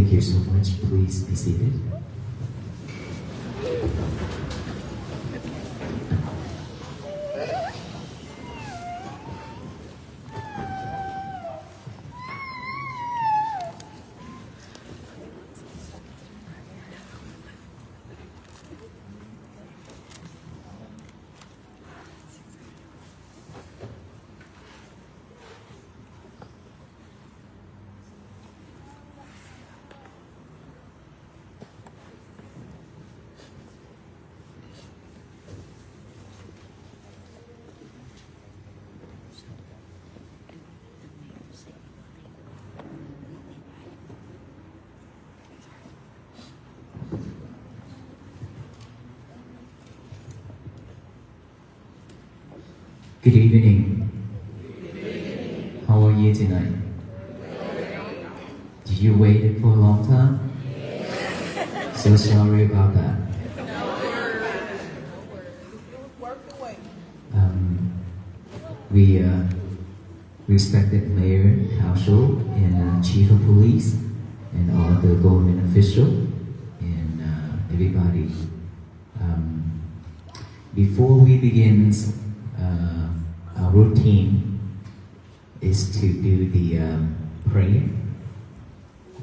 Thank you so much. Please be seated. Good evening. How are you tonight? Did you wait for a long time? So sorry about that. We respected Mayor, Council, and Chief of Police, and all the government officials, and everybody. Before we begin, our routine is to do the prayer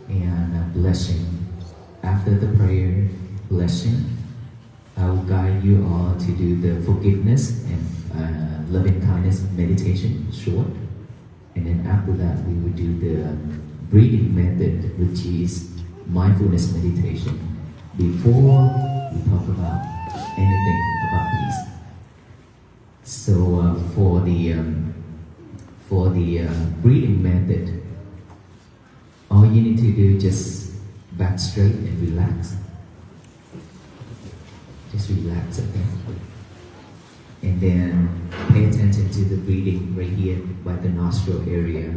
and blessing. After the prayer, blessing, I will guide you all to do the forgiveness and loving kindness meditation, short. And then after that, we will do the breathing method, which is mindfulness meditation, before we talk about anything about peace. So for the breathing method, all you need to do is just back straight and relax. Just relax, okay? And then pay attention to the breathing right here by the nostril area.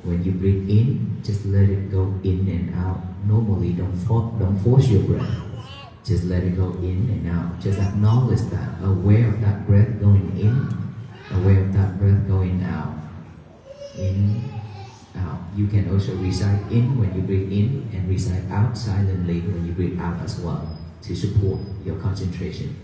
When you breathe in, just let it go in and out. Normally, don't force your breath. Just let it go in and out. Just acknowledge that. Aware of that breath going in. Aware of that breath going out. In, out. You can also recite in when you breathe in and recite out silently when you breathe out as well to support your concentration.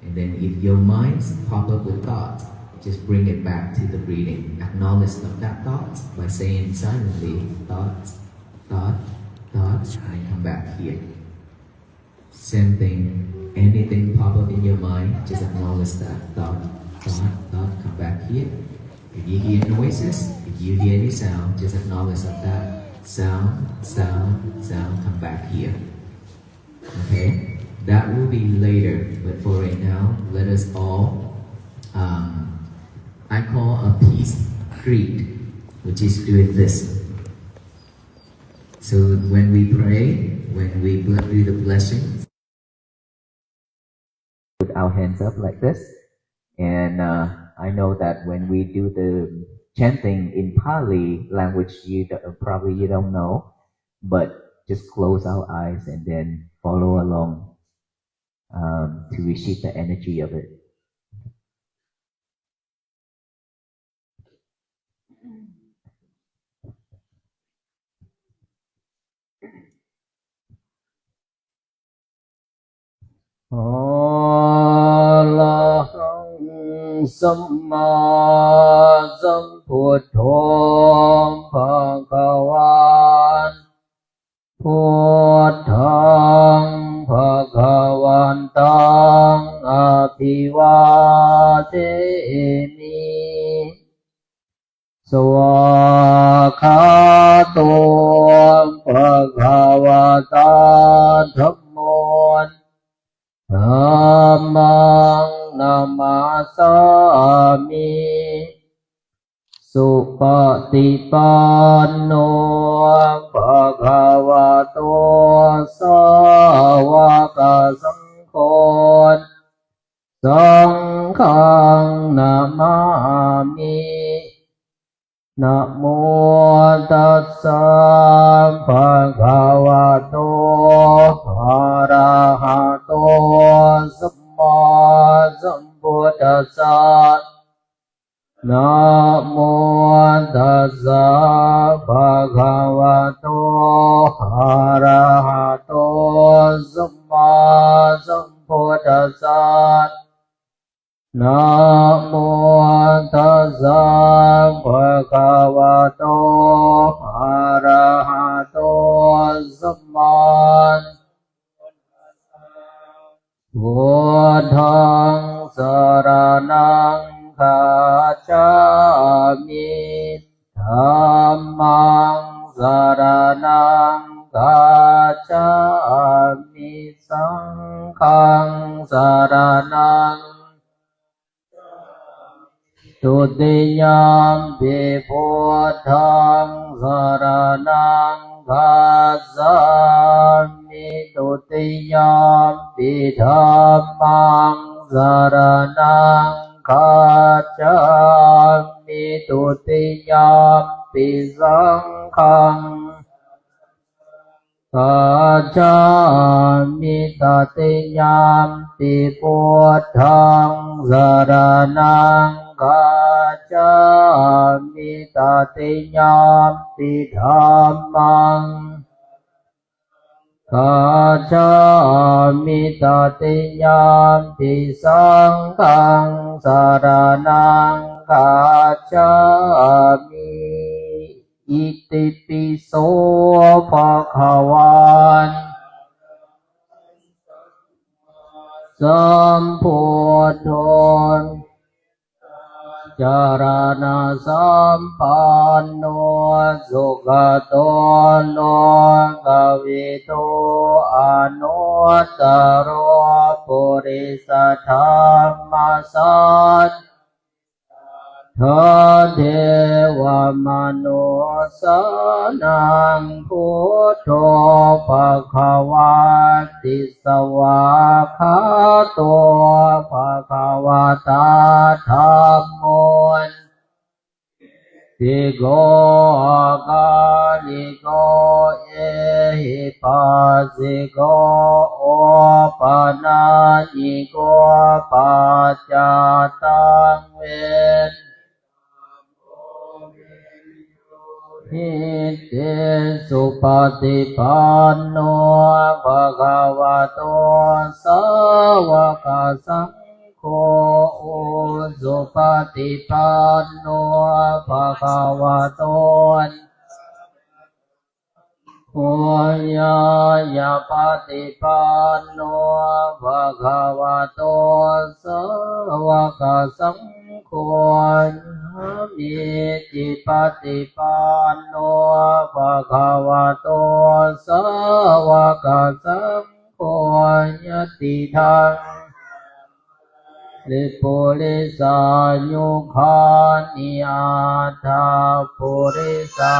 And then if your minds pop up with thoughts, just bring it back to the breathing. Acknowledge of that thoughts by saying silently, thoughts, thought, thoughts, and come back here. Same thing, anything pop up in your mind, just acknowledge that thought, come back here. If you hear noises, if you hear any sound, just acknowledge of that sound, come back here. Okay? That will be later, but for right now, let us all, I call a peace creed, which is doing this. So when we pray, when we do the blessings, put our hands up like this. And I know that when we do the chanting in Pali language, probably you don't know, but just close our eyes and then follow along to receive the energy of it. Alahang Samma Sambuddho Bhagavan Buddhang Bhagavantang Abhivademi Swakato Bhagavata Dhammon Dhammang Namasami Supatipanno Bhagavato Sāvaka Saṅghon Saṅghang Namami Namo Tassa Bhagavato Arahato Samma Sambuddhassa Namo Tassa Bhagavato อะระหะโตสัมมาสัมพุทธัสสะนะโมตัสสะภะคะวะโตอะระหะโตสัมมาพุทธังสรณังคัจฉามิธัมมังสรณังคัจฉามิสังฆังสรณังทุติยมปิพุทธังสรณังคัจฉามิทุติยมปิธัมมังสรณังคัจฉามิทุติยมปิสังฆังคัจฉามิตติยมปิพุทธังสรณังคัจฉามิตติยมปิธัมมังคัจฉามิตติยมปิสังฆังสรณังคัจฉามิอิติปิโสภะคะวันสัมพุทโธจารณะสัมปันโนสุขโตโลกวิทูอนุตตรปุริสธรรมสัจทเทวมนุสานังพุทโธภควาติสวาคาโตภควตาธัมโมติโกกาลิโกเอหิปัสสิโกโอปนาญิโกปัจจตังเวหิเตสุปฏิปันโนภะคะวะโตสาวกสังโฆสุปฏิปันโนภะคะวะโตโอยายาปฏิปันโนภะคะวะโตสาวกสังโฆมิจิปฏิปันโนภะคะวะโตสาวกสังโฆยติทังลิปุริสายุคานิอาทาปุริสา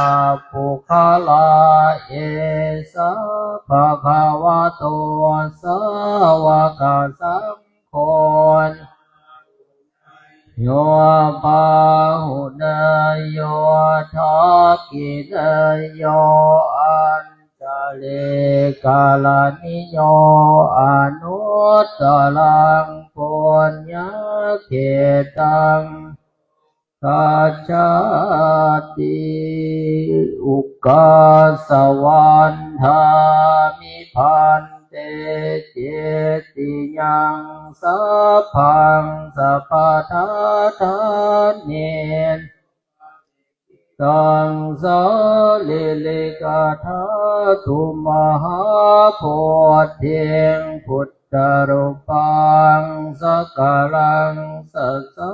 ปุคลาเอสะภะคะวะโตสาวกสังโฆโยปาหุเนยโยทักขิเนยโยอัญจเลกาลานิโยอนุตตรังปุญญเขตังกัจฉาติอุกาสวันธามิพันเตเจติยังสัพพังสัพพทาทานเนตังสาลิลิกาธาตุมหาโพธิงพุทธรูปังสักการังสัสสะ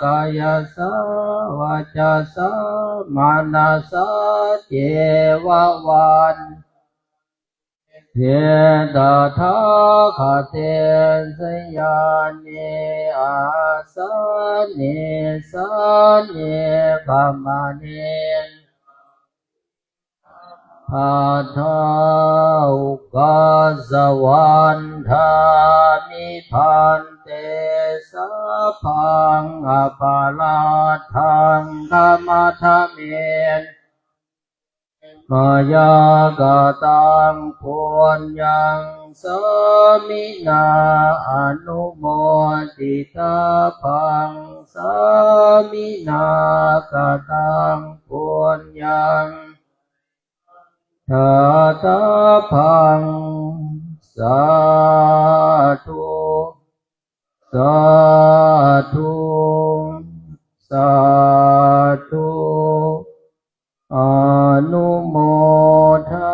กายสาวาจาสามานาสาเจวะวันเยตถาคเตสยานิอาสานิสานิภมเนภาทาอุกาสวันธามิพันเตสัพพังอปาลาทังธรรมธรรมเมมายากตังปุญญังสมินาอนุโมทิตาพังสมินากตังปุญญัง ทาตาพังสาธุสาธุสาธุอนุโมทา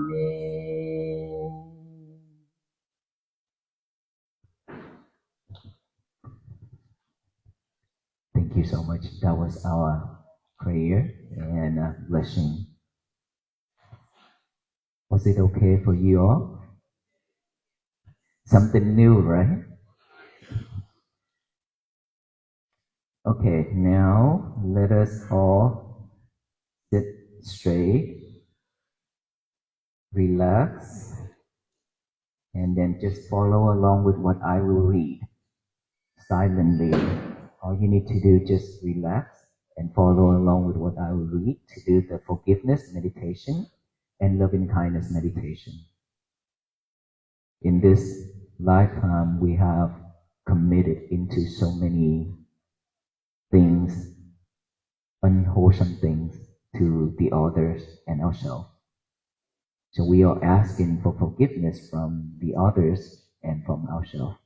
มิ Thank you so much. That was our prayer and blessing. Was it okay for you all? Something new, right? Okay, now let us all sit straight, relax, and then just follow along with what I will read silently. All you need to do is just relax and follow along with what I will read to do the forgiveness meditation and loving kindness meditation. In this lifetime, we have committed into so many things, unwholesome things to the others and ourselves. So we are asking for forgiveness from the others and from ourselves.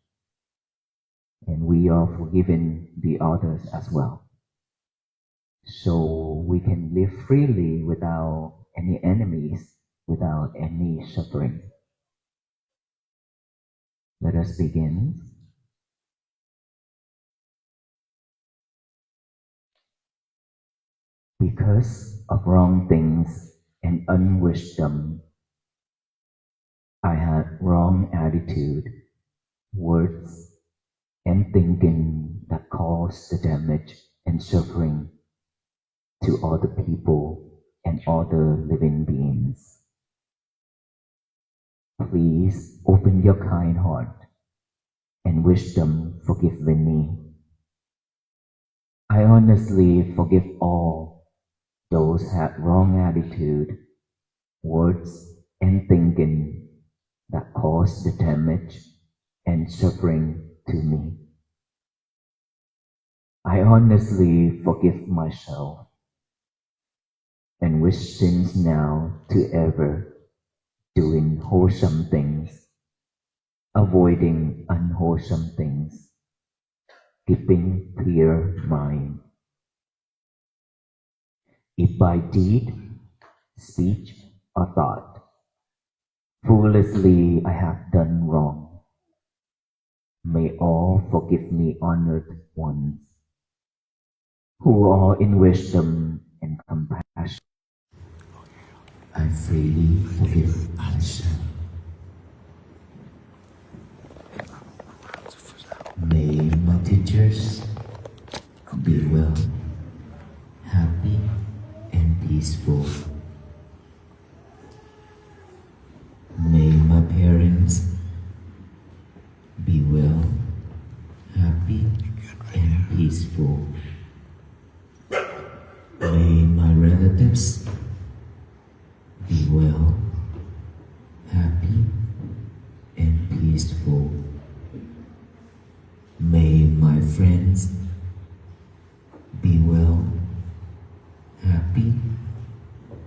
And we are forgiving the others as well. So we can live freely without any enemies, without any suffering. Let us begin. Because of wrong things and unwisdom, I had wrong attitude, words, and thinking that caused the damage and suffering to other people and other living beings. Please open your kind heart and wisdom forgive me. I honestly forgive all those had wrong attitude, words, and thinking that caused the damage and suffering to me. I honestly forgive myself and wish since now to ever doing wholesome things, avoiding unwholesome things, keeping clear mind. If by deed, speech, or thought, foolishly I have done wrong, may all forgive me honored ones, who are in wisdom and compassion. I freely forgive myself. May my teachers be well, happy, and peaceful. May my parents be well, happy, and peaceful. May my relatives be well, happy, and peaceful. May my friends be well, happy,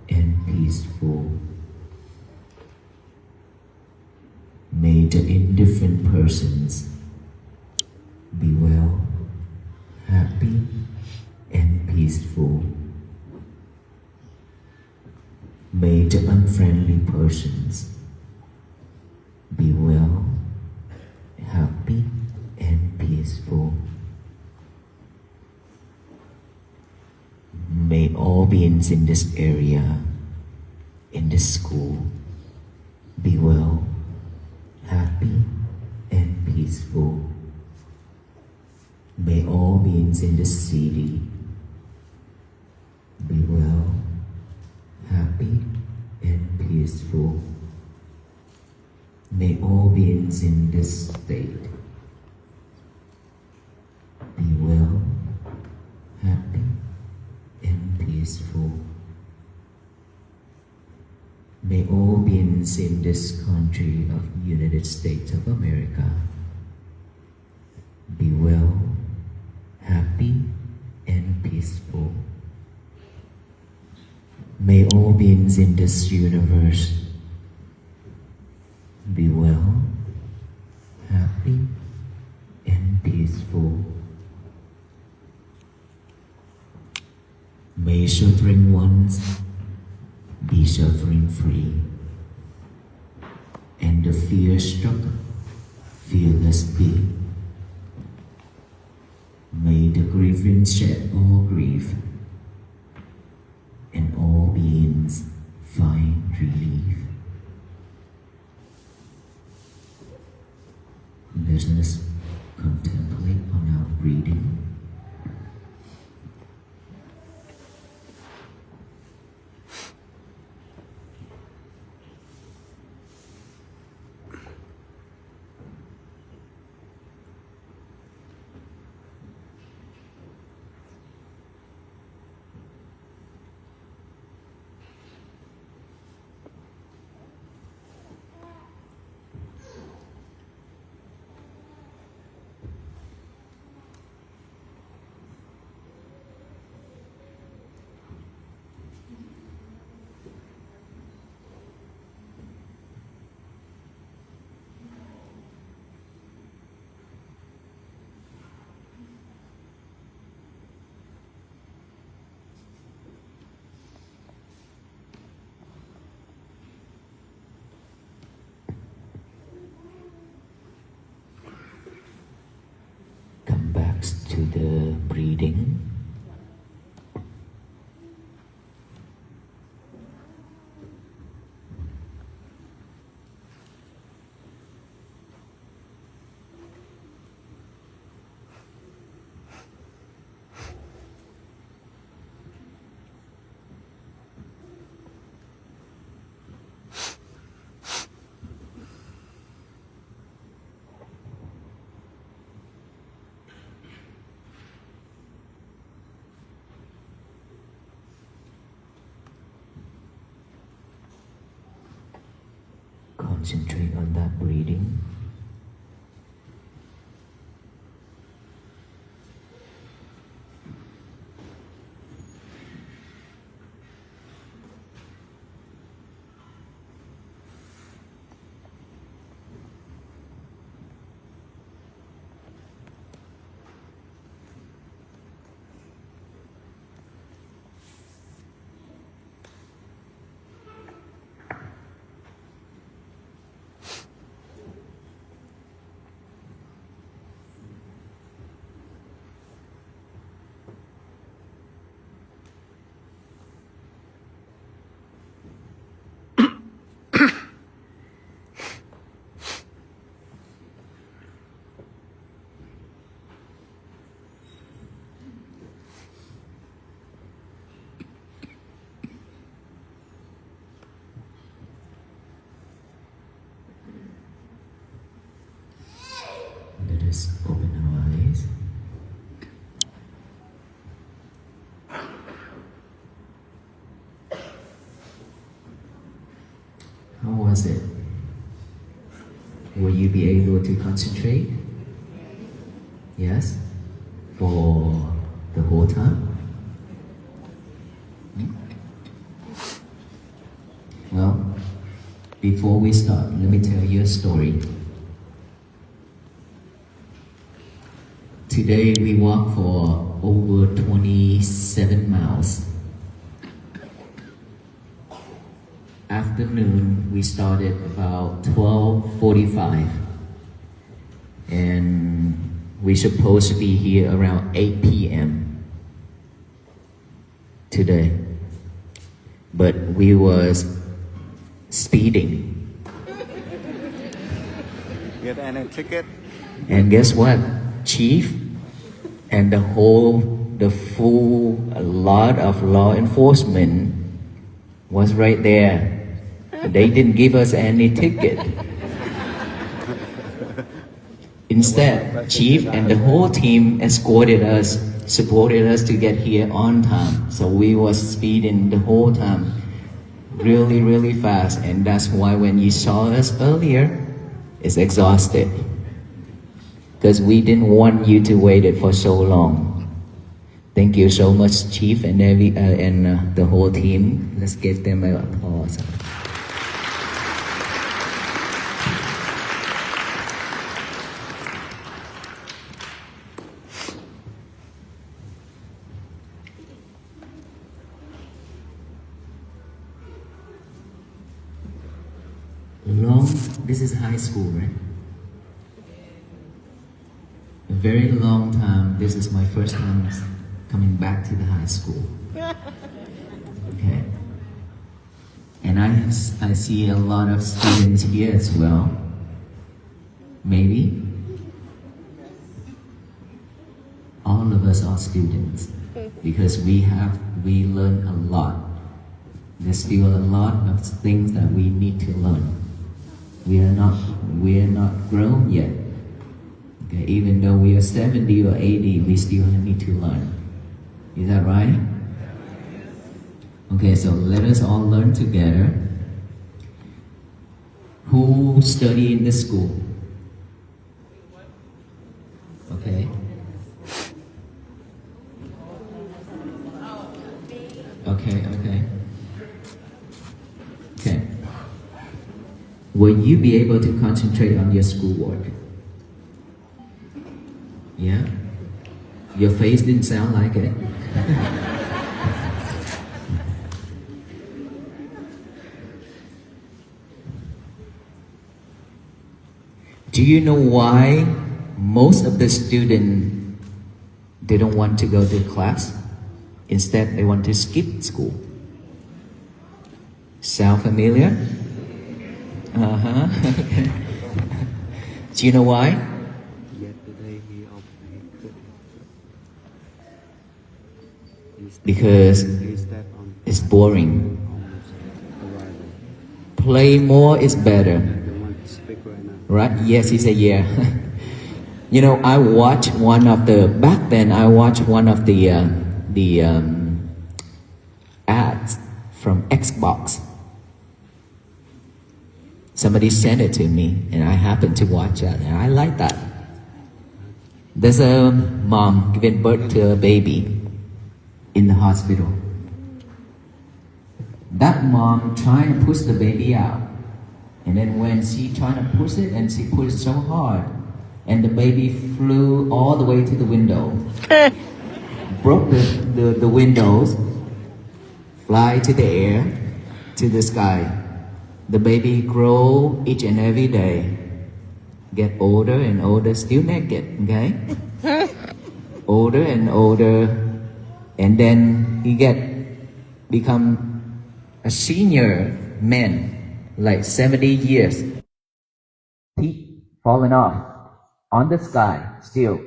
and peaceful. May the indifferent persons be well, happy, and peaceful. May the unfriendly persons be well, happy, and peaceful. May all beings in this area, in this school, be well, happy, and peaceful. May all beings in this city be well, happy, and peaceful. May all beings in this state be well, happy, and peaceful. May all beings in this country of United States of America be well, happy, and peaceful. May all beings in this universe be well, happy, and peaceful. May suffering ones be suffering free, and the fear-struck fearless be. May the grieving shed all grief, and all beings find relief. Let us contemplate on our breathing. Come back to the breathing. Concentrate on that breathing. Let us open our eyes. How was it? Will you be able to concentrate? Yes? For the whole time? Well, before we start, let me tell you a story. Today we walked for over 27 miles. Afternoon, we started about 12:45, and we're supposed to be here around 8 p.m. today. But we was speeding. Get any ticket? And guess what? Chief and the full lot of law enforcement was right there. They didn't give us any ticket. Instead, Chief and the whole team escorted us, supported us to get here on time. So we was speeding the whole time, really, really fast. And that's why when you saw us earlier, it's exhausted. Because we didn't want you to wait it for so long. Thank you so much, Chief and the whole team. Let's give them an applause. This is high school, right? A very long time. This is my first time coming back to the high school. Okay. And I see a lot of students here as well. Maybe. All of us are students because we learn a lot. There's still a lot of things that we need to learn. We are not grown yet. Okay, even though we are 70 or 80, we still need to learn. Is that right? Okay, so let us all learn together. Who study in this school? Okay. Okay. Will you be able to concentrate on your schoolwork? Yeah? Your face didn't sound like it. Do you know why most of the students they don't want to go to class? Instead, they want to skip school. Sound familiar? Okay. Do you know why? Because it's boring. Play more is better. Right? Yes, he said yeah. You know, I watched one of the ads from Xbox. Somebody sent it to me and I happened to watch it and I like that. There's a mom giving birth to a baby in the hospital. That mom trying to push the baby out. And then when she trying to push it and she pushed so hard and the baby flew all the way to the window. Broke the windows, fly to the air, to the sky. The baby grow each and every day, get older and older, still naked, okay? Older and older, and then he become a senior man, like 70 years. Teeth falling off on the sky still.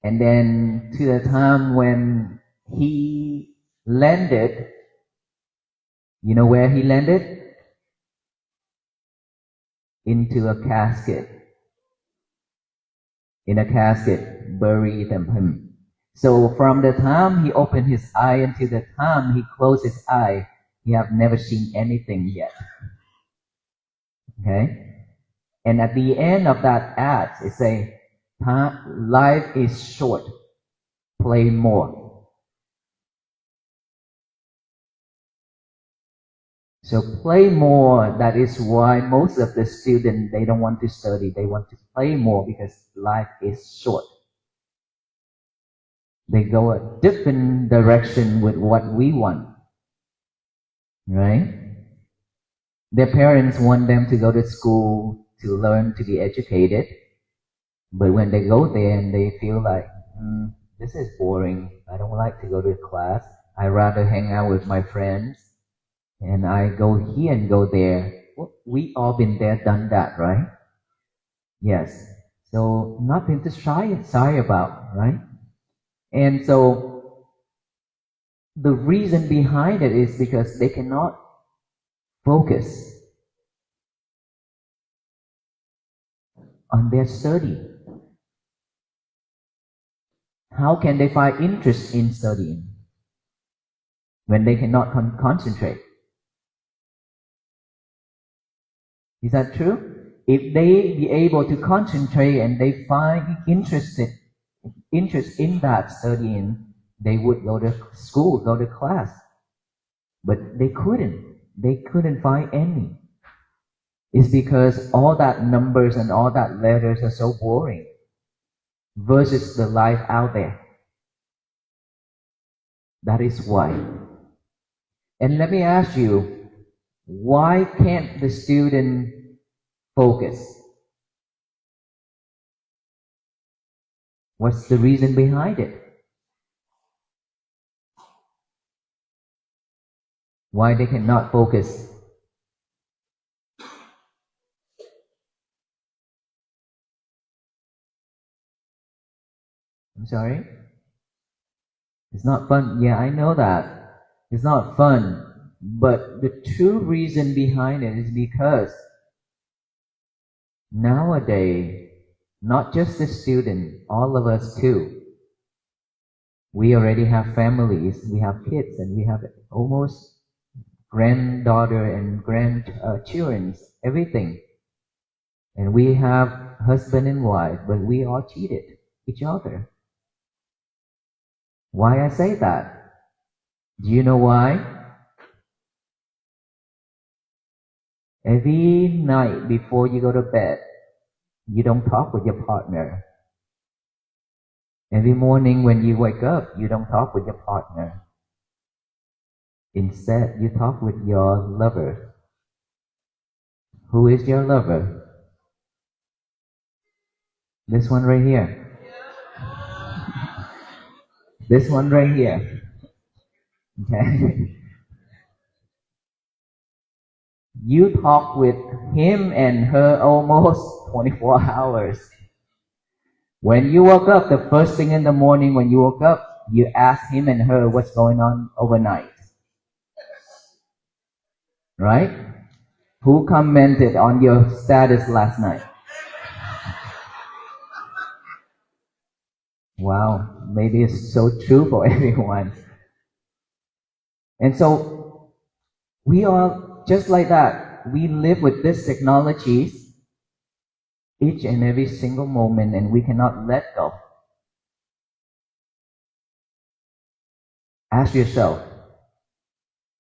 And then to the time when he landed, you know where he landed? Into a casket. In a casket, buried him. So from the time he opened his eye until the time he closed his eye, he have never seen anything yet. Okay? And at the end of that ad, it says, life is short, play more. So play more, that is why most of the students, they don't want to study, they want to play more because life is short. They go a different direction with what we want, right? Their parents want them to go to school to learn, to be educated. But when they go there and they feel like, this is boring, I don't like to go to class, I'd rather hang out with my friends. And I go here and go there. We all been there, done that, right? Yes. So nothing to shy about, right? And so the reason behind it is because they cannot focus on their study. How can they find interest in studying when they cannot concentrate? Is that true? If they be able to concentrate and they find interested interest in that studying, they would go to school, go to class. But they couldn't. They couldn't find any. It's because all that numbers and all that letters are so boring versus the life out there. That is why. And let me ask you, why can't the student focus? What's the reason behind it? Why they cannot focus? I'm sorry? It's not fun. Yeah, I know that. It's not fun. But the true reason behind it is because nowadays, not just the student, all of us too, we already have families, we have kids, and we have almost granddaughter and grandchildren, everything. And we have husband and wife, but we all cheated each other. Why I say that? Do you know why? Every night before you go to bed, you don't talk with your partner. Every morning when you wake up, you don't talk with your partner. Instead, you talk with your lover. Who is your lover? This one right here. This one right here. Okay. You talk with him and her almost 24 hours. When you woke up, the first thing in the morning when you woke up, you ask him and her what's going on overnight. Right? Who commented on your status last night? Wow, maybe it's so true for everyone. And so we are just like that. We live with these technologies each and every single moment, and we cannot let go. Ask yourself,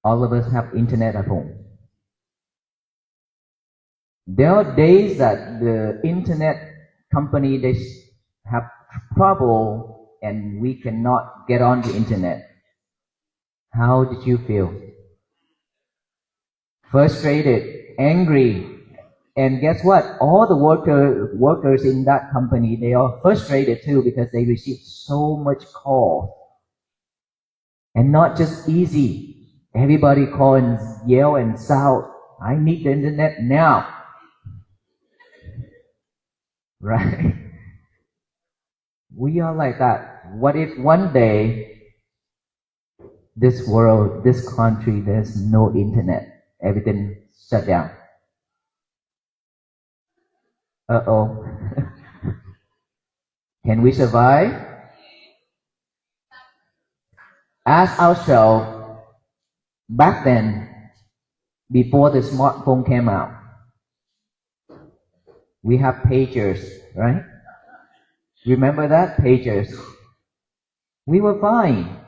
all of us have internet at home. There are days that the internet company, they have trouble and we cannot get on the internet. How did you feel? Frustrated, angry, and guess what? All the workers in that company, they are frustrated too because they receive so much call. And not just easy. Everybody call and yell and shout, I need the internet now. Right? We are like that. What if one day this world, this country, there's no internet? Everything shut down. Uh-oh. Can we survive? Ask ourselves, back then, before the smartphone came out, we have pagers, right? Remember that? Pagers. We were fine.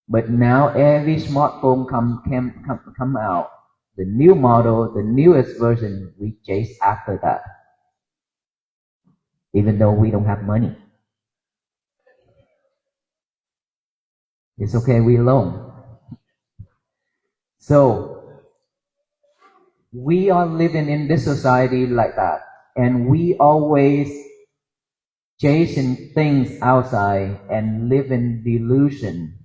But now every smartphone come out, the new model, the newest version, we chase after that. Even though we don't have money. It's okay, we alone. So, we are living in this society like that. And we always chasing things outside and live in delusion.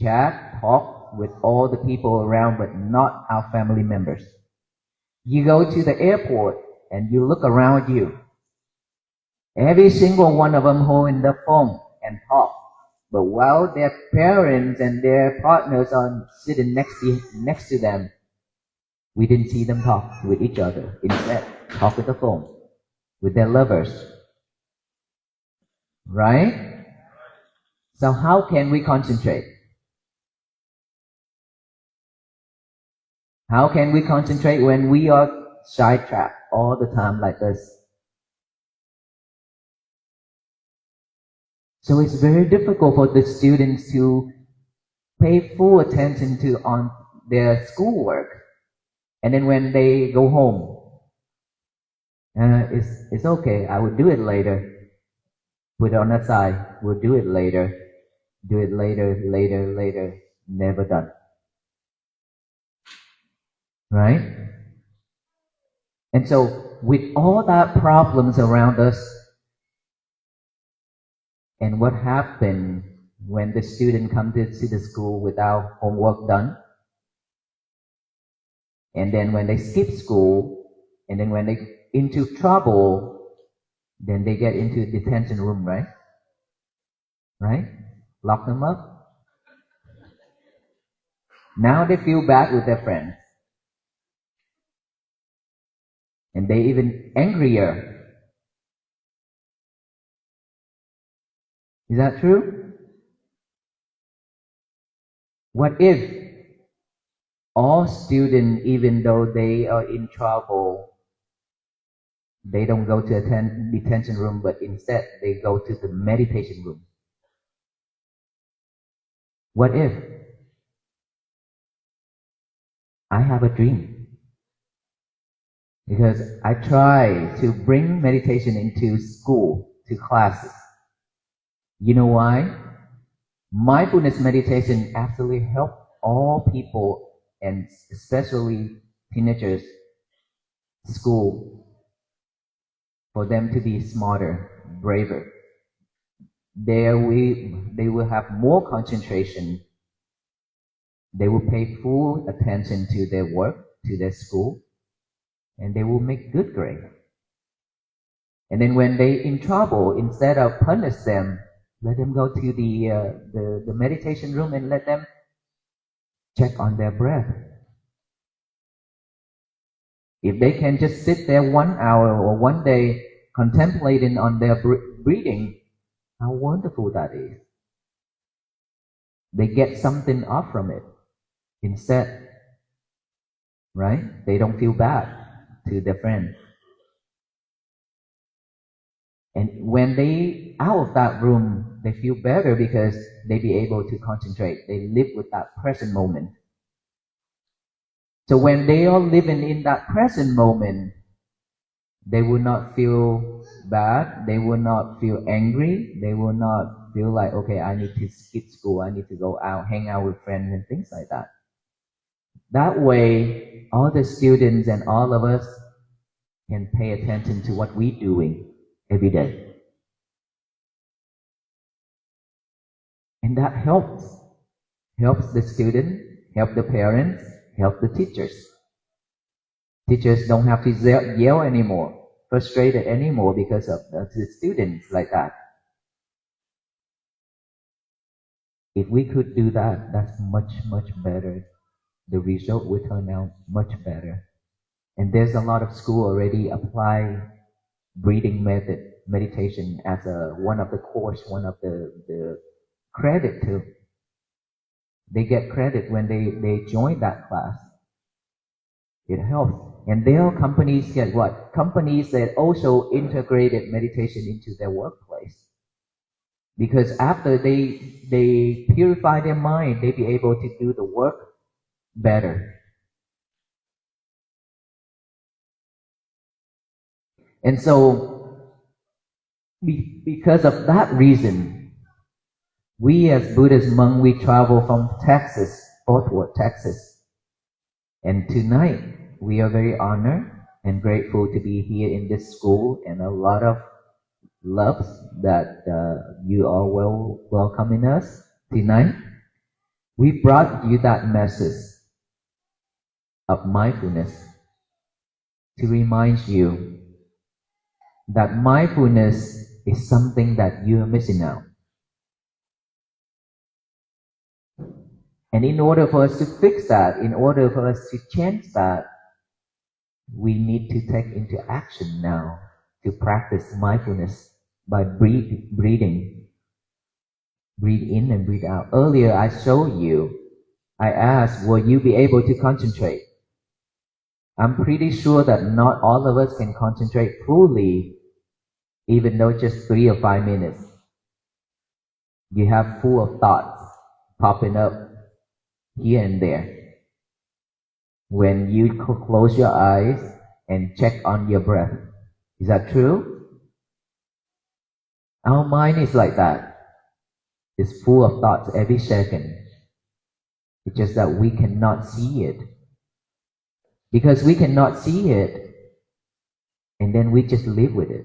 Chat, talk with all the people around, but not our family members. You go to the airport and you look around you. Every single one of them holding the phone and talk. But while their parents and their partners are sitting next to them, we didn't see them talk with each other. Instead, talk with the phone, with their lovers. Right? So how can we concentrate? How can we concentrate when we are sidetracked all the time like this? So it's very difficult for the students to pay full attention to on their schoolwork. And then when they go home, it's okay, I will do it later. Put it on the side, we'll do it later. Do it later, never done. Right? And so with all that problems around us, and what happened when the student comes to the school without homework done, and then when they skip school, and then when they into trouble, then they get into detention room, right? Right? Lock them up. Now they feel bad with their friends. And they even angrier. Is that true? What if all students, even though they are in trouble, they don't go to a detention room, but instead they go to the meditation room? What if? I have a dream. Because I try to bring meditation into school, to classes. You know why? Mindfulness meditation actually helps all people, and especially teenagers, school, for them to be smarter, braver. They will have more concentration. They will pay full attention to their work, to their school, and they will make good grades. And then when they in trouble, instead of punish them, let them go to the meditation room and let them check on their breath. If they can just sit there 1 hour or one day contemplating on their breathing, how wonderful that is. They get something off from it instead, right? They don't feel bad to their friends. And when they out of that room, they feel better because they be able to concentrate. They live with that present moment. So when they are living in that present moment, they will not feel bad. They will not feel angry. They will not feel like, okay, I need to skip school. I need to go out, hang out with friends and things like that. That way, all the students and all of us can pay attention to what we're doing every day. And that helps the student, help the parents, help the teachers. Teachers don't have to yell anymore, frustrated anymore because of the students like that. If we could do that, that's much, much better. The result will turn out much better. And there's a lot of school already apply breathing method, meditation as one of the course, one of the credit too. They get credit when they join that class. It helps. And there are companies get what? Companies that also integrated meditation into their workplace. Because after they purify their mind, they be able to do the work better. And so, because of that reason, we as Buddhist monks, we travel from Texas, Fort Worth, Texas. And tonight, we are very honored and grateful to be here in this school, and a lot of love that you are welcoming us tonight. We brought you that message of mindfulness to remind you that mindfulness is something that you are missing out. And in order for us to fix that, in order for us to change that, we need to take into action now to practice mindfulness by breathing. Breathe in and breathe out. Earlier I showed you, I asked, will you be able to concentrate? I'm pretty sure that not all of us can concentrate fully, even though just 3 or 5 minutes. You have full of thoughts popping up here and there. When you close your eyes and check on your breath. Is that true? Our mind is like that. It's full of thoughts every second. It's just that we cannot see it. Because we cannot see it, and then we just live with it.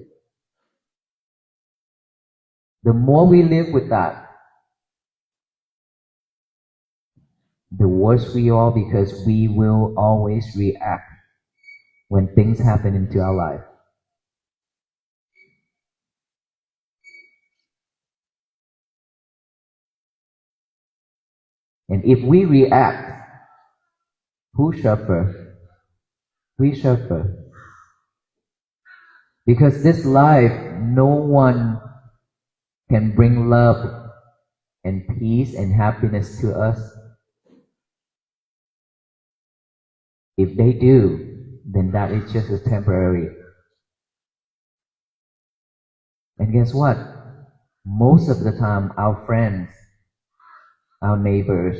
The more we live with that, the worse we are, because we will always react when things happen into our life. And if we react, who suffer? We suffer. Because this life, no one can bring love and peace and happiness to us. If they do, then that is just a temporary. And guess what? Most of the time, our friends, our neighbors,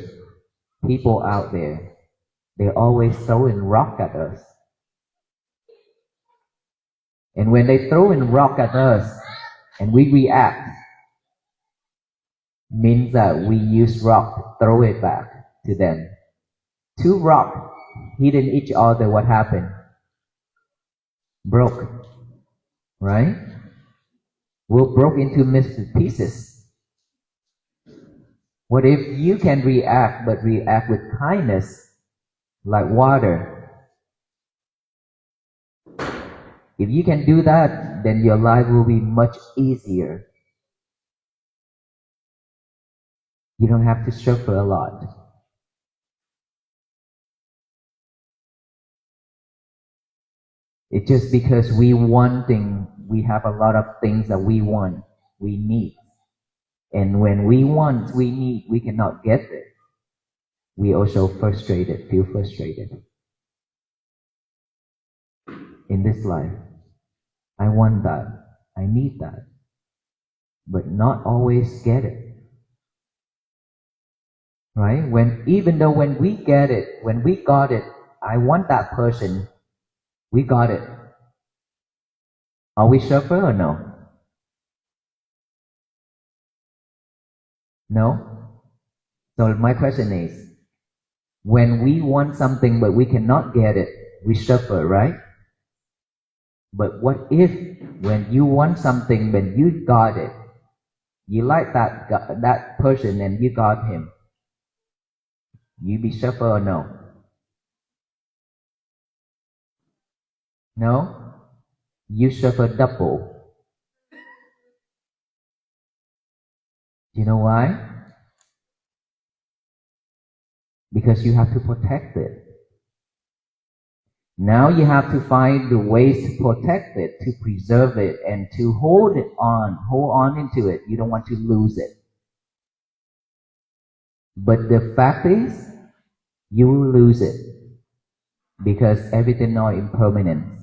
people out there, they're always throwing rock at us. And when they throw in rock at us and we react, means that we use rock, throw it back to them. Two rocks hitting each other, what happened? Broke. Right? We're broke into pieces. What if you can react, but react with kindness, like water? If you can do that, then your life will be much easier. You don't have to suffer a lot. It's just because we have a lot of things that we want, we need. And when we want, we need, we cannot get it. We also feel frustrated. In this life, I want that, I need that, but not always get it. Right? Even though when we get it, when we got it, I want that person, we got it. Are we suffer or no? No? So my question is, when we want something but we cannot get it, we suffer, right? But what if when you want something but you got it, you like that person and you got him, you be suffer or no? No? You suffer double. You know why? Because you have to protect it. Now you have to find the ways to protect it, to preserve it, and to hold on into it. You don't want to lose it. But the fact is, you will lose it, because everything now impermanent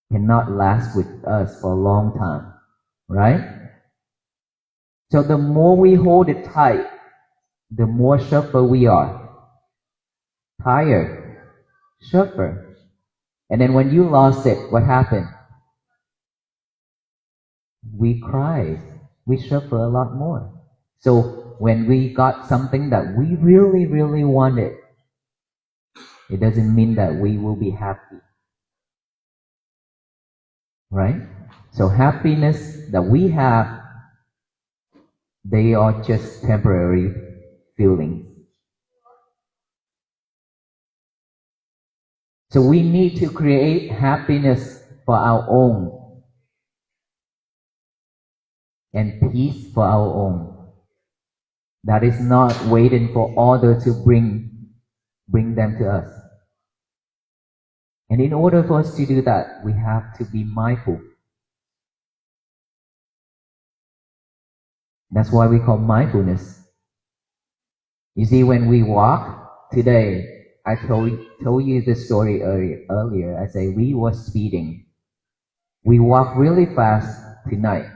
cannot last with us for a long time, right? So the more we hold it tight, the more suffer we are. Tired, suffer. And then when you lost it, what happened? We cry, we suffer a lot more. So when we got something that we really, really wanted, it doesn't mean that we will be happy. Right? So happiness that we have, they are just temporary feelings. So we need to create happiness for our own and peace for our own. That is not waiting for others to bring them to us. And in order for us to do that, we have to be mindful. That's why we call mindfulness. You see, when we walk today, I told you the story earlier. I say we were speeding. We walked really fast tonight,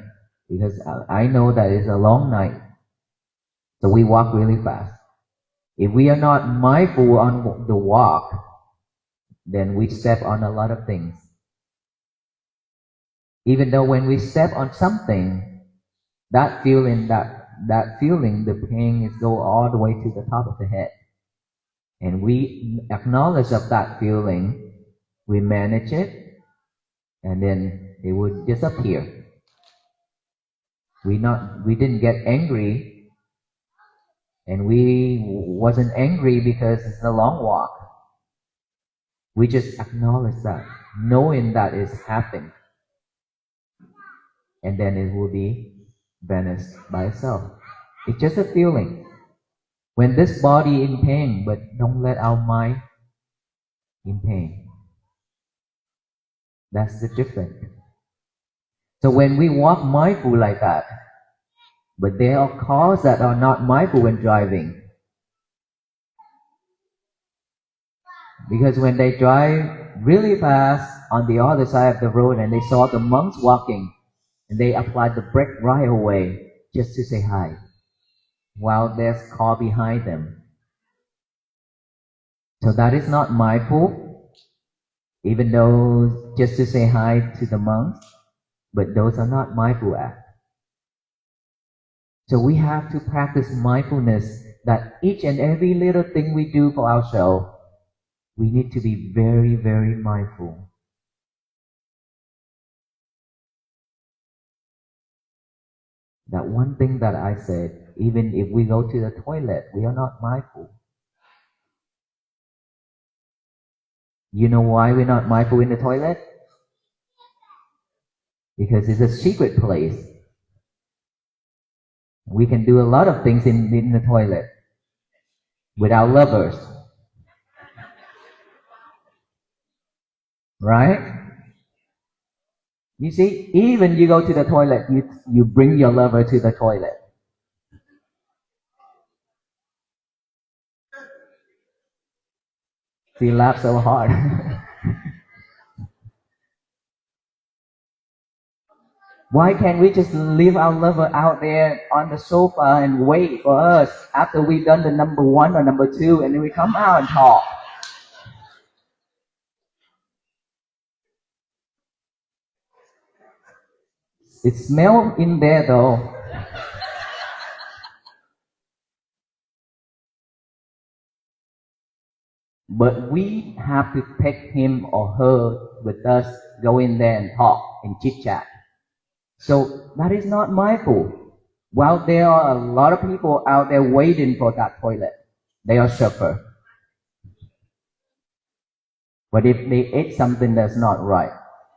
because I know that it's a long night, so we walk really fast. If we are not mindful on the walk, then we step on a lot of things. Even though when we step on something, that feeling, the pain is go all the way to the top of the head. And we acknowledge of that feeling, we manage it, and then it would disappear. We didn't get angry, and we wasn't angry because it's a long walk. We just acknowledge that, knowing that it's happening, and then it will be vanished by itself. It's just a feeling. When this body in pain, but don't let our mind in pain. That's the difference. So when we walk mindful like that, but there are cars that are not mindful when driving. Because when they drive really fast on the other side of the road and they saw the monks walking, and they applied the brake right away just to say hi, while there's a car behind them. So that is not mindful, even though just to say hi to the monks, but those are not mindful acts. So we have to practice mindfulness that each and every little thing we do for ourselves, we need to be very, very mindful. That one thing that I said, even if we go to the toilet, we are not mindful. You know why we're not mindful in the toilet? Because it's a secret place. We can do a lot of things in the toilet with our lovers. Right? You see, even you go to the toilet, you bring your lover to the toilet. She laughs so hard. Why can't we just leave our lover out there on the sofa and wait for us after we've done the number 1 or number 2 and then we come out and talk? It smells in there though. But we have to take him or her with us, go in there and talk and chit chat. So that is not mindful. While there are a lot of people out there waiting for that toilet, they are suffer. But if they ate something that's not right,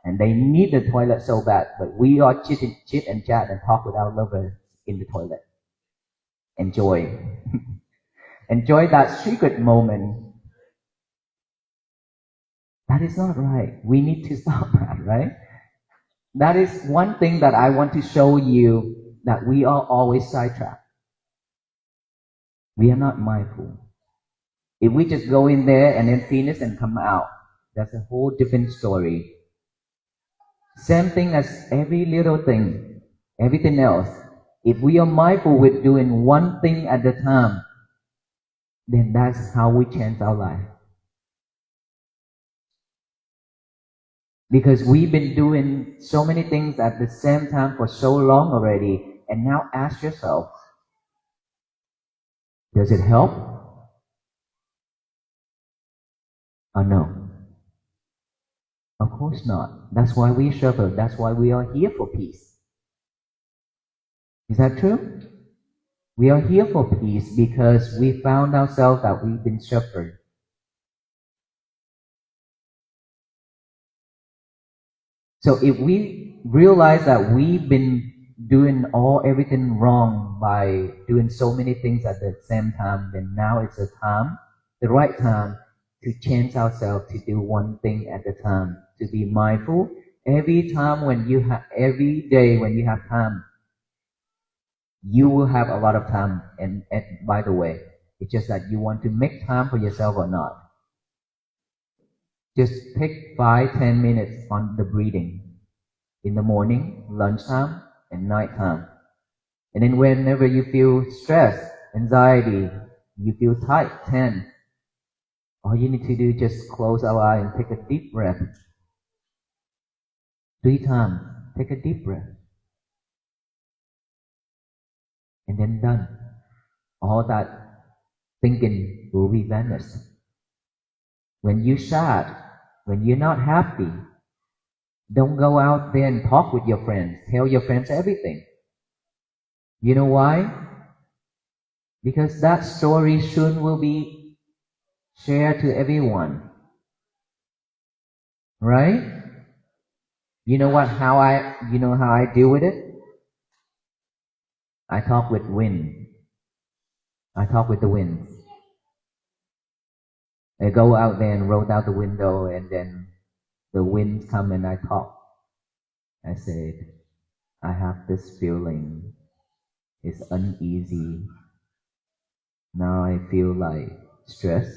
and they need the toilet so bad, but we are chit and chat and talk with our lover in the toilet. Enjoy. Enjoy that secret moment. That is not right. We need to stop that, right? That is one thing that I want to show you, that we are always sidetracked. We are not mindful. If we just go in there and then finish and come out, that's a whole different story. Same thing as every little thing, everything else. If we are mindful with doing one thing at a time, then that's how we change our life. Because we've been doing so many things at the same time for so long already, and now ask yourself, does it help? Or no? Of course not. That's why we suffer. That's why we are here for peace. Is that true? We are here for peace because we found ourselves that we've been suffering. So if we realize that we've been doing everything wrong by doing so many things at the same time, then now it's the right time to change ourselves to do one thing at a time, to be mindful. Every day when you have time, you will have a lot of time. And by the way, it's just that you want to make time for yourself or not. Just take 5-10 minutes on the breathing. In the morning, lunchtime, and nighttime. And then whenever you feel stress, anxiety, you feel tight, tense, all you need to do is just close our eye and take a deep breath. 3 times. Take a deep breath. And then done. All that thinking will be vanished. When you're sad, when you're not happy, don't go out there and talk with your friends. Tell your friends everything. You know why? Because that story soon will be shared to everyone. Right? You know how I deal with it? I talk with wind. I talk with the wind. I go out there and roll out the window, and then the winds come and I talk. I said, I have this feeling. It's uneasy. Now I feel like stress.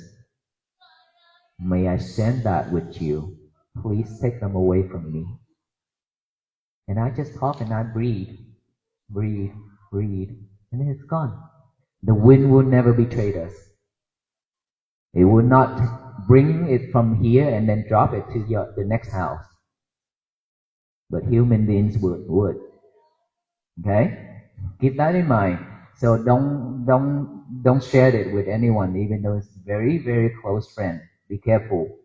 May I send that with you? Please take them away from me. And I just talk and I breathe, breathe, breathe, and then it's gone. The wind will never betray us. It will not bring it from here and then drop it to the next house. But human beings would. Okay? Keep that in mind. So don't share it with anyone, even though it's very, very close friend. Be careful.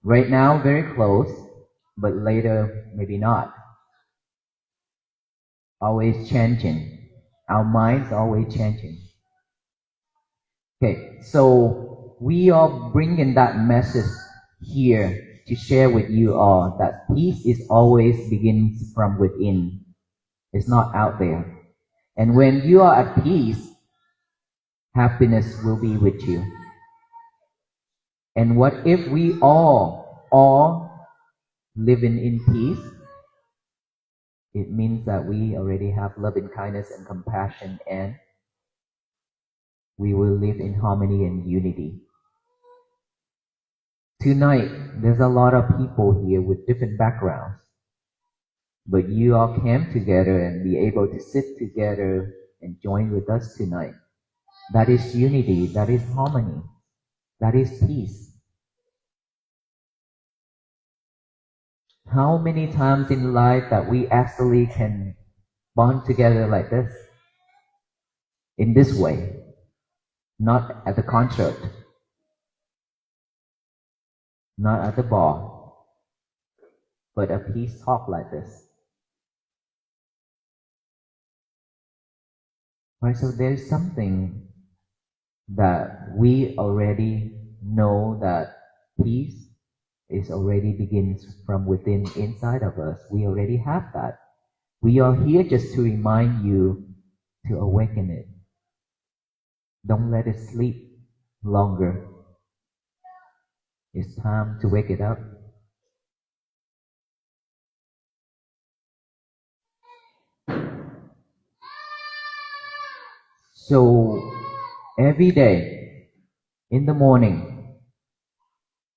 Right now, very close, but later, maybe not. Always changing. Our minds always changing. Okay, so we are bringing that message here to share with you all that peace is always begins from within. It's not out there. And when you are at peace, happiness will be with you. And what if we all living in peace? It means that we already have love and kindness and compassion, and we will live in harmony and unity. Tonight, there's a lot of people here with different backgrounds, but you all came together and be able to sit together and join with us tonight. That is unity, that is harmony, that is peace. How many times in life that we actually can bond together like this? In this way, not at the concert, not at the bar, but a peace talk like this. Right, so there's something that we already know, that peace is already begins from within, inside of us. We already have that. We are here just to remind you to awaken it. Don't let it sleep longer. It's time to wake it up. So every day in the morning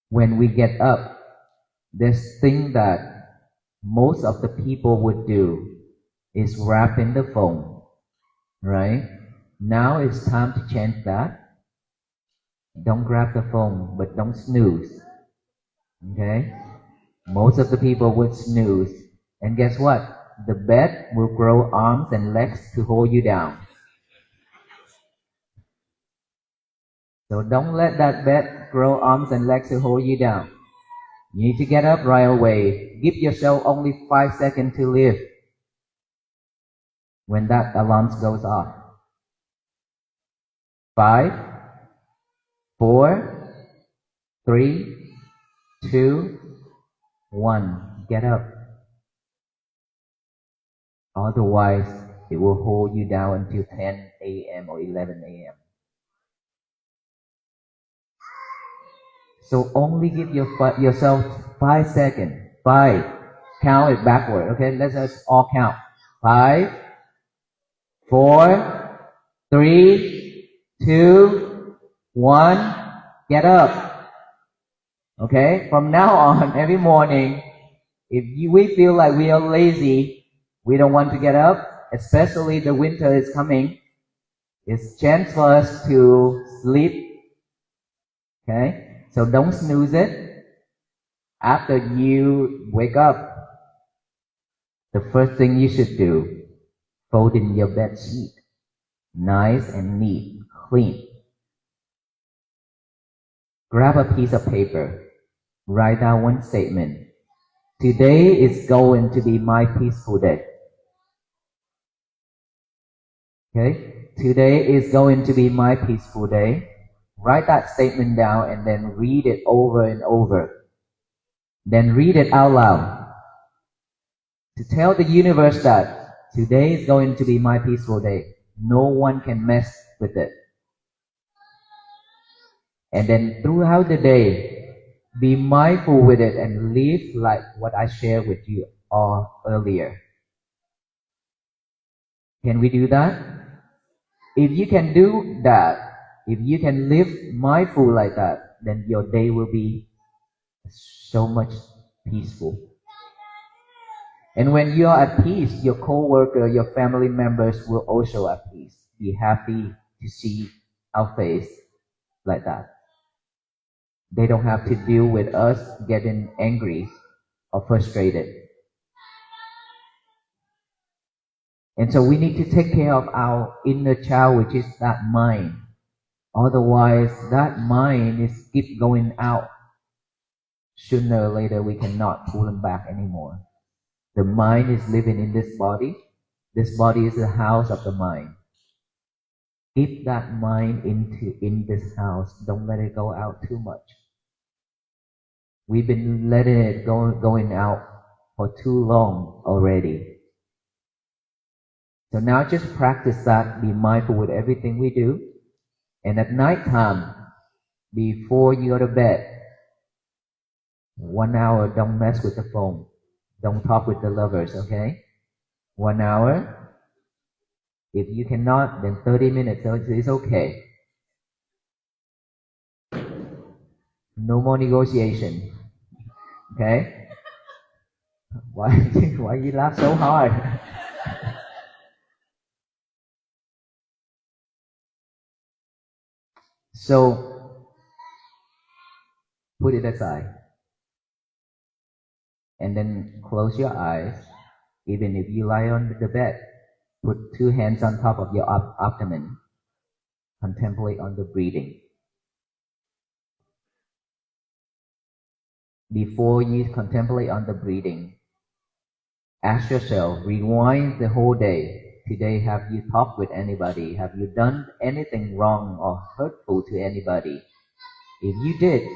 when we get up, this thing that most of the people would do is wrap in the phone, right? Now it's time to change that. Don't grab the phone, but don't snooze. Okay? Most of the people would snooze. And guess what? The bed will grow arms and legs to hold you down. So don't let that bed grow arms and legs to hold you down. You need to get up right away. Give yourself only 5 seconds to live when that alarm goes off. 5, 4, 3, 2, 1. Get up. Otherwise, it will hold you down until 10 a.m. or 11 a.m. So only give yourself 5 seconds. 5. Count it backward. Okay, let's just all count. 5, 4, 3, 2, 1. Get up. Okay, from now on, every morning, if we feel like we are lazy, We don't want to get up, especially the winter is coming. It's chance for us to sleep. Okay? So don't snooze it. After you wake up, the first thing you should do, fold in your bed sheet. Nice and neat, clean. Grab a piece of paper. Write down one statement. Today is going to be my peaceful day. Okay? Today is going to be my peaceful day. Write that statement down and then read it over and over. Then read it out loud. To tell the universe that today is going to be my peaceful day. No one can mess with it. And then throughout the day, be mindful with it and live like what I shared with you all earlier. Can we do that? If you can do that, if you can live mindful like that, then your day will be so much peaceful. And when you are at peace, your co-worker, your family members will also at peace. Be happy to see our face like that. They don't have to deal with us getting angry or frustrated. And so we need to take care of our inner child, which is that mind. Otherwise, that mind is keep going out. Sooner or later, we cannot pull them back anymore. The mind is living in this body. This body is the house of the mind. Keep that mind in this house. Don't let it go out too much. We've been letting it going out for too long already. So now just practice that. Be mindful with everything we do. And at night time, before you go to bed, 1 hour, don't mess with the phone. Don't talk with the lovers, okay? 1 hour. If you cannot, then 30 minutes, it's okay. No more negotiation, okay? Why you laugh so hard? So, put it aside. And then close your eyes. Even if you lie on the bed, put 2 hands on top of your abdomen. Contemplate on the breathing. Before you contemplate on the breathing, ask yourself, rewind the whole day. Today, have you talked with anybody? Have you done anything wrong or hurtful to anybody? If you did,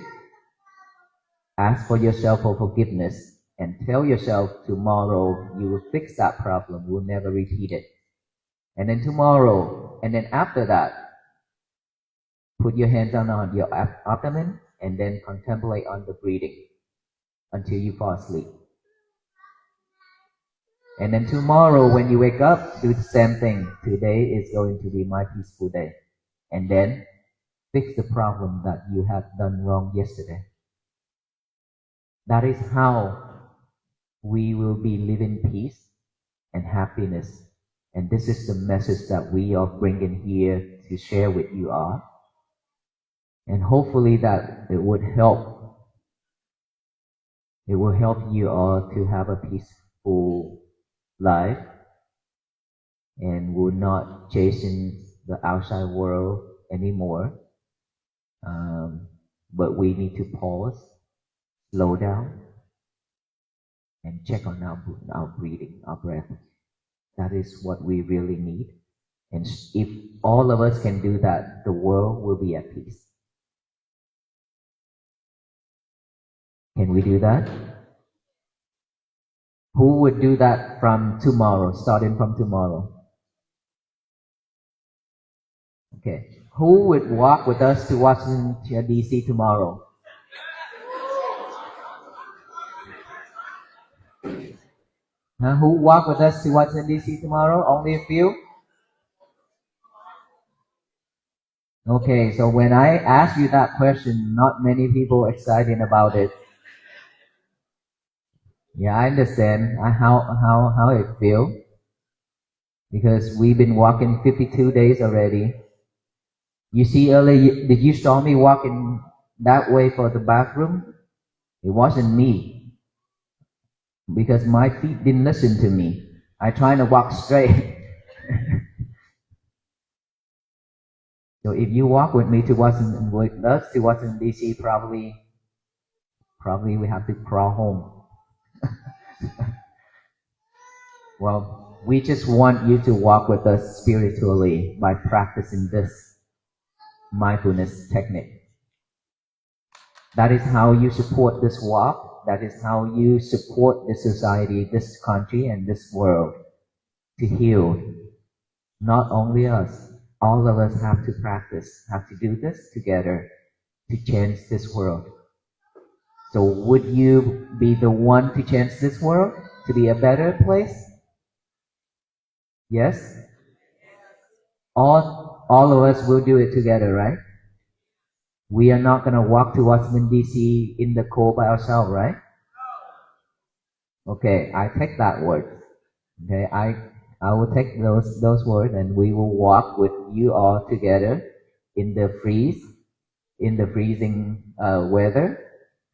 ask for yourself for forgiveness and tell yourself tomorrow you will fix that problem, will never repeat it. And then tomorrow, and then after that, put your hands on your abdomen and then contemplate on the breathing until you fall asleep. And then tomorrow when you wake up, do the same thing. Today is going to be my peaceful day. And then fix the problem that you have done wrong yesterday. That is how we will be living peace and happiness. And this is the message that we are bringing here to share with you all. And hopefully that it would help. It will help you all to have a peaceful life and will not chasing the outside world anymore. But we need to pause, slow down, and check on our breathing, our breath. That is what we really need. And if all of us can do that, the world will be at peace. Can we do that? Who would do that from tomorrow, starting from tomorrow? Okay. Who would walk with us to Washington, D.C. tomorrow? Who walk with us to Washington, D.C. tomorrow? Only a few? Okay, so when I ask you that question, not many people excited about it. Yeah, I understand how it feels because we've been walking 52 days already. You see earlier, did you saw me walking that way for the bathroom? It wasn't me because my feet didn't listen to me. I tried to walk straight. So if you walk with me to Washington, with us to Washington DC, probably we have to crawl home. Well, we just want you to walk with us spiritually by practicing this mindfulness technique. That is how you support this walk. That is how you support this society, this country, and this world to heal. Not only us, all of us have to practice, have to do this together to change this world. So would you be the one to change this world to be a better place? Yes? All of us will do it together, right? We are not going to walk to Washington DC in the cold by ourselves, right? Okay, I take that word. Okay, I will take those words and we will walk with you all together in the freezing weather.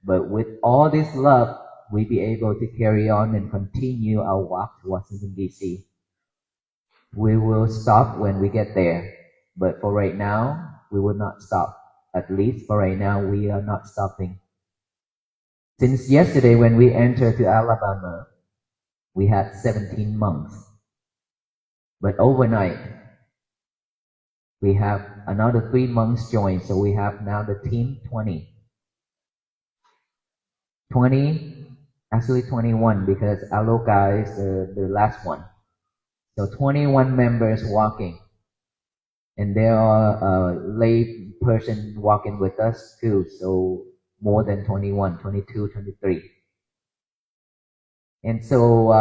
But with all this love, we'll be able to carry on and continue our walk to Washington DC. We will stop when we get there, but for right now, we will not stop. At least for right now, we are not stopping. Since yesterday when we entered to Alabama, we had 17 monks. But overnight, we have another 3 monks join, so we have now the team 20. 21 because Aloka is the last one. So 21 members walking. And there are a lay person walking with us too, so more than 21, 22, 23. And so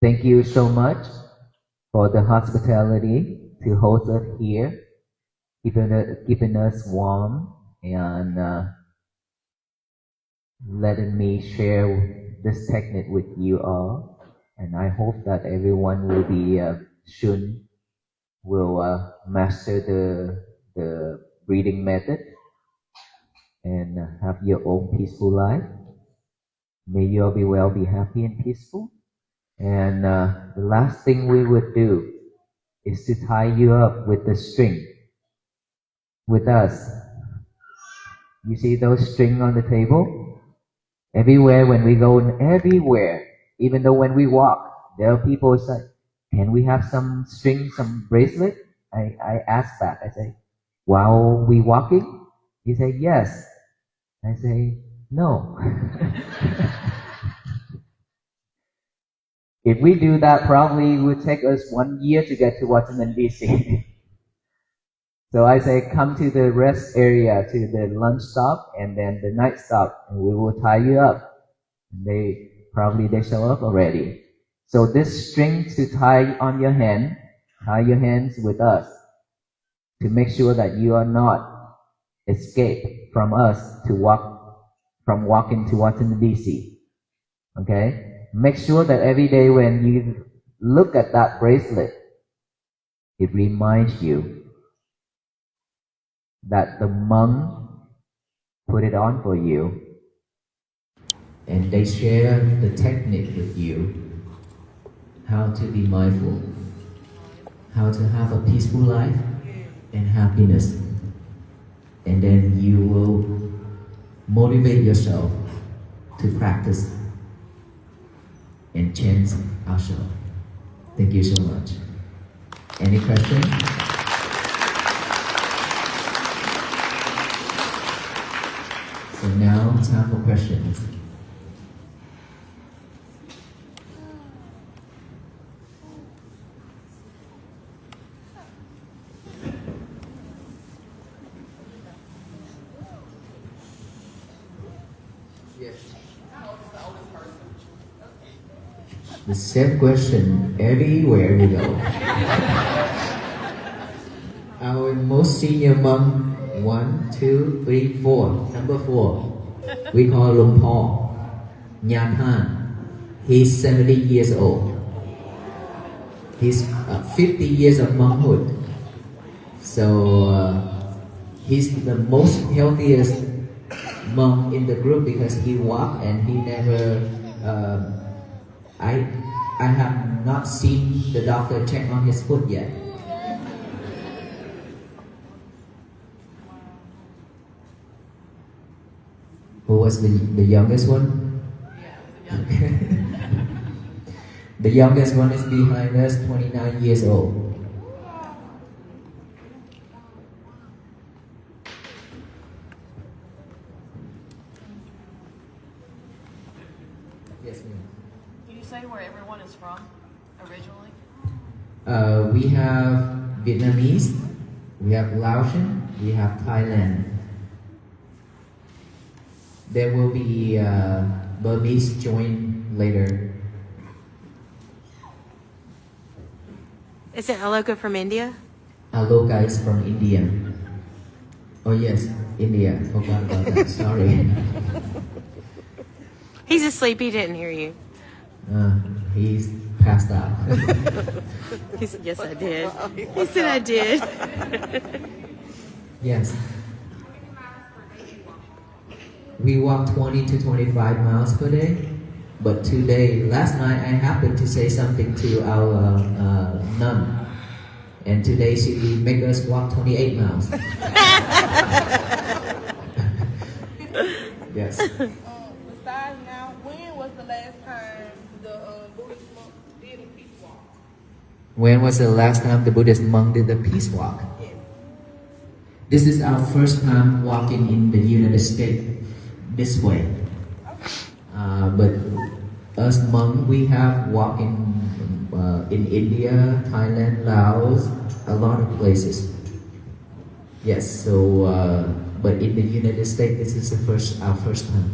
thank you so much for the hospitality to host us here, keeping us warm and letting me share this technique with you all. And I hope that everyone will be soon will master the breathing method and have your own peaceful life. May you all be well, be happy and peaceful. And the last thing we would do is to tie you up with the string with us. You see those string on the table? Everywhere when we go, everywhere, even though when we walk, there are people who say, can we have some string, some bracelet? I ask back, I say, while we walking? He say, yes. I say, no. If we do that, probably it would take us 1 year to get to Washington DC. So I say, come to the rest area, to the lunch stop, and then the night stop, and we will tie you up. They show up already. So this string to tie on your hand, tie your hands with us to make sure that you are not escape from us to walking to Washington DC. Okay? Make sure that every day when you look at that bracelet, it reminds you that the monk put it on for you. And they share the technique with you, how to be mindful, how to have a peaceful life and happiness. And then you will motivate yourself to practice and change ourselves. Thank you so much. Any questions? So now time for questions. Yes. The same question everywhere we go. Our most senior monk, 1, 2, 3, 4. Number 4, we call Lum Paul. Japan. He's 70 years old. He's 50 years of monkhood. So he's the most healthiest monk in the group because he walked and he never. I have not seen the doctor check on his foot yet. Who was the youngest one? The youngest one is behind us, 29 years old. Yes, ma'am. Can you say where everyone is from originally? We have Vietnamese, we have Laotian, we have Thailand. There will be Burmese join later. Isn't Aloka from India? Aloka is from India. Oh yes, India. Forgot about that. Sorry. He's asleep. He didn't hear you. He's passed out. He said, yes, I did. He said, I did. Yes. We walk 20 to 25 miles per day. But last night I happened to say something to our nun. And today she will make us walk 28 miles. Yes. Besides now, when was the last time the Buddhist monks did a peace walk? When was the last time the Buddhist monk did the peace walk? Yes. This is our first time walking in the United States this way. But us monks, we have walking in India, Thailand, Laos, a lot of places. Yes, so but in the United States, this is our first time.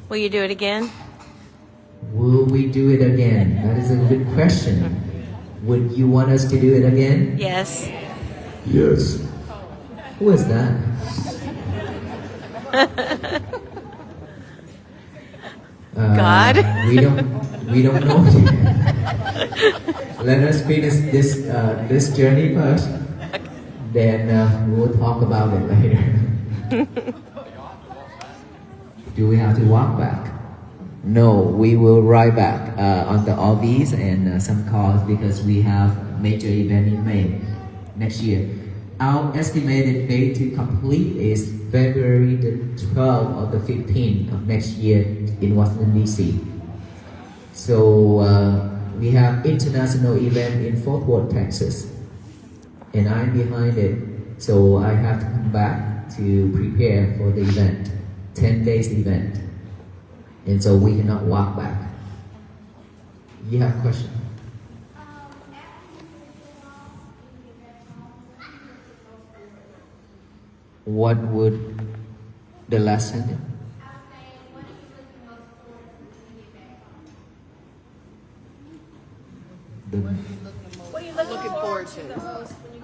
Will you do it again? Will we do it again? That is a good question. Would you want us to do it again? Yes. Yes. Who is that? God. We don't know. Let us finish this journey first. Then we'll talk about it later. Do we have to walk back? No, we will ride back on the RVs and some cars because we have major event in May next year. Our estimated date to complete is February the 12th or the 15th of next year in Washington, D.C. So we have international event in Fort Worth, Texas. And I'm behind it. So I have to come back to prepare for the event, 10 days event. And so we cannot walk back. You have a question? What would the last sentence? What are you looking forward to?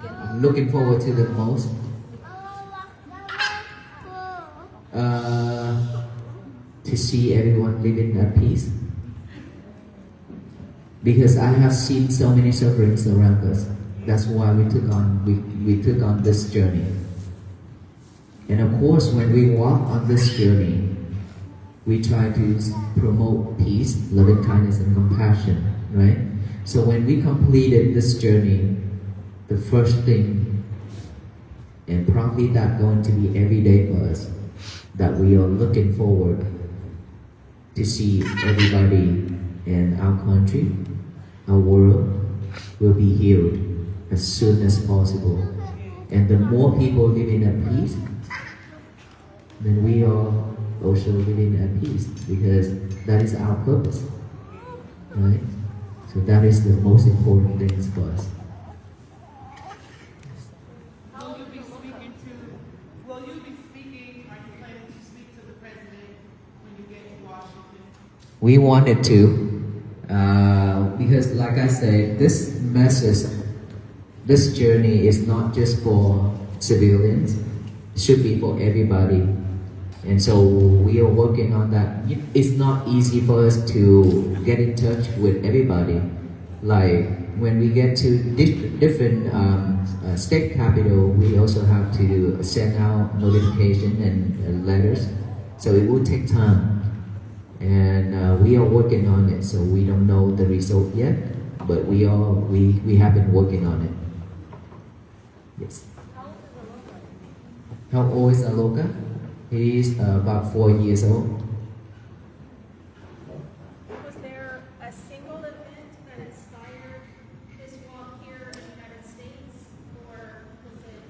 I'm looking forward to the most. To see everyone living at peace. Because I have seen so many sufferings around us. That's why we took on this journey. And of course, when we walk on this journey, we try to promote peace, loving kindness, and compassion, right? So when we completed this journey, the first thing, and probably that going to be every day for us, that we are looking forward to see everybody in our country, our world, will be healed as soon as possible. And the more people living at peace, then we are also living at peace, because that is our purpose, right? So that is the most important thing for us. Will you be speaking, are you planning to speak to the president when you get to Washington? We wanted to, because like I said, this message, this journey is not just for civilians, it should be for everybody. And so we are working on that. It's not easy for us to get in touch with everybody. Like when we get to different state capital, we also have to send out notification and letters. So it will take time. And we are working on it, so we don't know the result yet, but we have been working on it. Yes. How old is Aloka? He is about 4 years old. Was there a single event that inspired this walk here in the United States, or was it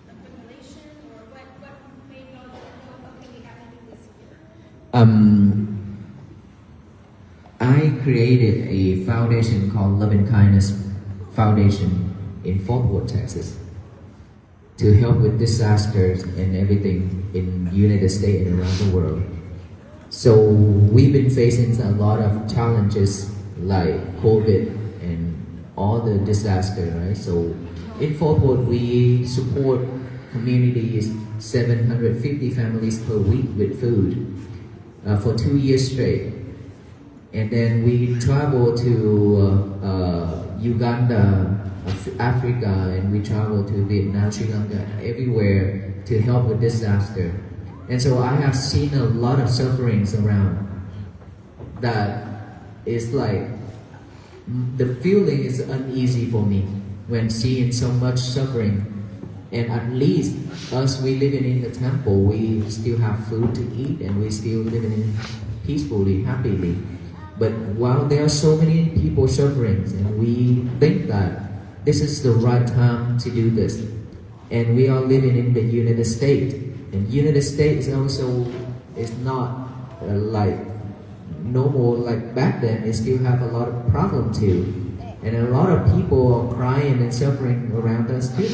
accumulation, or what made y'all know, okay, we have to do this here? I created a foundation called Love and Kindness Foundation in Fort Worth, Texas, to help with disasters and everything in United States and around the world. So we've been facing a lot of challenges like COVID and all the disaster, right? So in Fort Worth, we support communities, 750 families per week with food for 2 years straight. And then we travel to Uganda, Africa, and we travel to Vietnam, Sri Lanka, everywhere to help with disaster. And so I have seen a lot of sufferings around that is like, the feeling is uneasy for me when seeing so much suffering. And at least us, we living in the temple, we still have food to eat and we still living in peacefully, happily. But while there are so many people suffering, and we think that this is the right time to do this, and we are living in the United States, and United States also is not like normal like back then. It still have a lot of problem too, and a lot of people are crying and suffering around us too.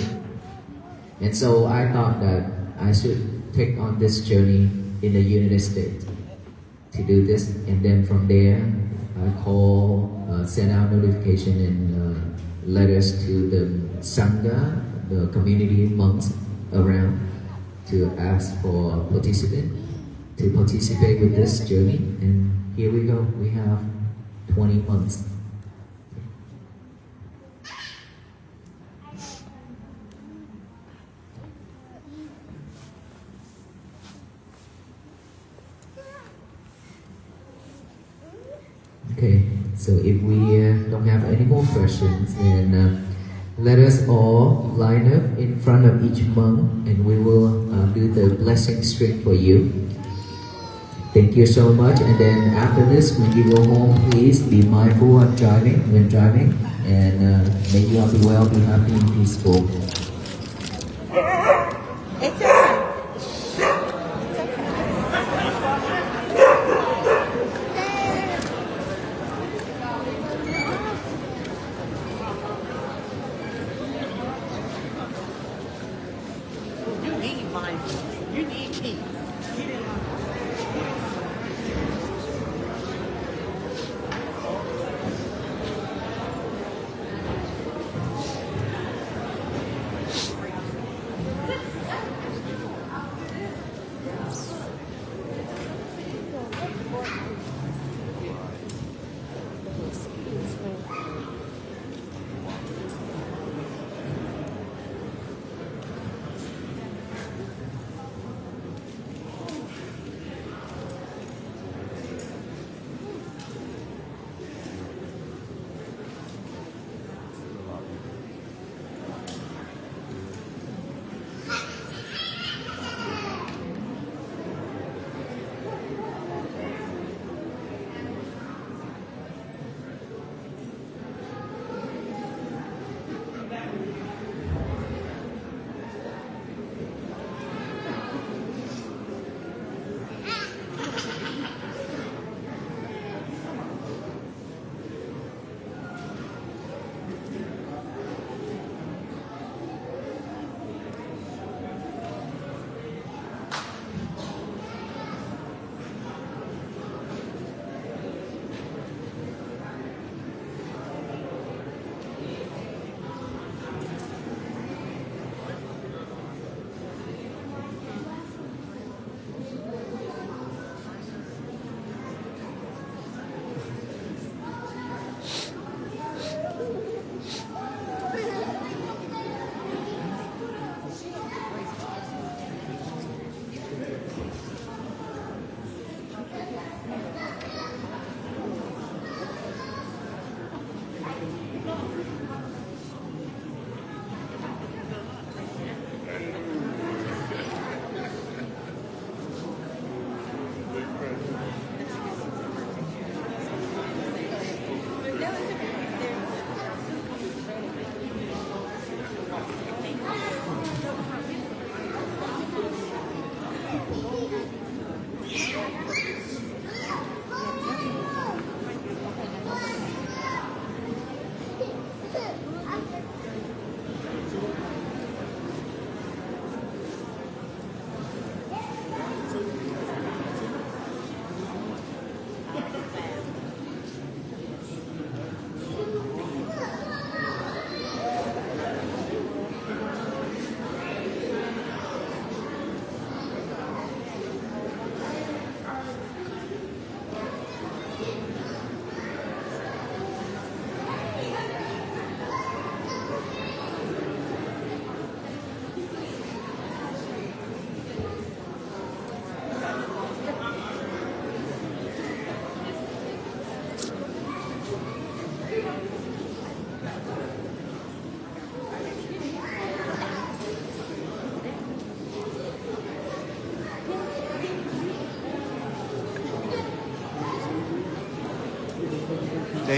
And so I thought that I should take on this journey in the United States to do this, and then from there I send out notification and letters to the Sangha, the community monks around, to ask for participants to participate with this journey. And here we go, we have 20 months. Okay, so if we don't have any more questions, then let us all line up in front of each monk and we will do the blessing string for you. Thank you so much. And then after this, when you go home, please be mindful of driving when driving, and may you all be well, be happy and peaceful. It's okay. You need mindfulness. You need peace.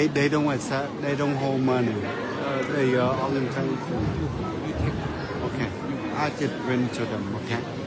they don't accept, they don't hold money. They orientation. Okay, I just bring to them. Okay.